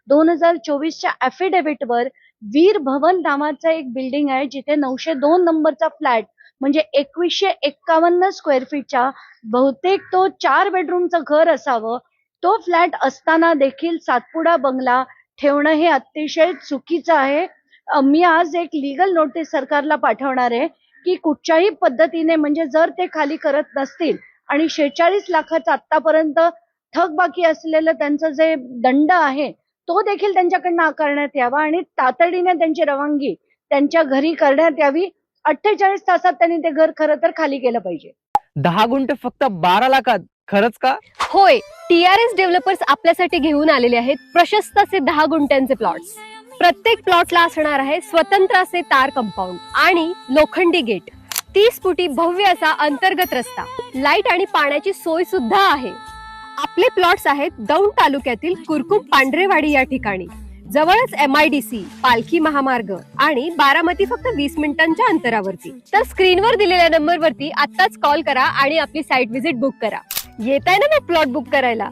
2024च्या ॲफिडेव्हिटवर वीर भवन नावाचं एक बिल्डिंग आहे, जिथे 902 नंबरचा फ्लॅट म्हणजे 2151 स्क्वेअर फीटच्या, बहुतेक तो 4 बेडरूमचं घर असावं, तो फ्लॅट असताना देखील सातपुडा बंगला ठेवणं हे अतिशय चुकीचं आहे. मी आज एक लीगल नोटीस सरकारला पाठवणार आहे की कुठच्याही पद्धतीने, म्हणजे जर ते खाली करत नसतील आणि 46 लाखाचं आतापर्यंत थकबाकी असलेलं त्यांचं जे दंड आहे तो देखील त्यांच्याकडनं आकारण्यात यावा आणि तातडीने त्यांची रवानगी त्यांच्या घरी करण्यात यावी. 48 तासात त्यांनी ते घर खरं तर खाली केलं पाहिजे. 10 गुंठ फक्त 12 लाखात, खरंच का? होय, TRS डेव्हलपर्स आपल्यासाठी घेऊन आलेले आहेत प्रशस्त असे 10 गुंठ्यांचे प्लॉट्स. प्रत्येक प्लॉटला असणार आहे स्वतंत्र असे तार कंपाऊंड आणि लोखंडी गेट, 30 फुटी भव्य असा अंतर्गत रस्ता, लाईट आणि पाण्याची सोय सुद्धा आहे. आपले प्लॉट्स आहेत दौंड तालुक्यातील कुरकुम पांढरेवाडी या ठिकाणी. जवळच MIDC, पालखी महामार्ग आणि बारामती फक्त 20 मिनिटांच्या अंतरावरती. तर स्क्रीनवर दिलेल्या नंबरवरती आत्ताच कॉल करा आणि आपली साईट व्हिजिट बुक करा. येत आहे ना मग प्लॉट बुक करायला?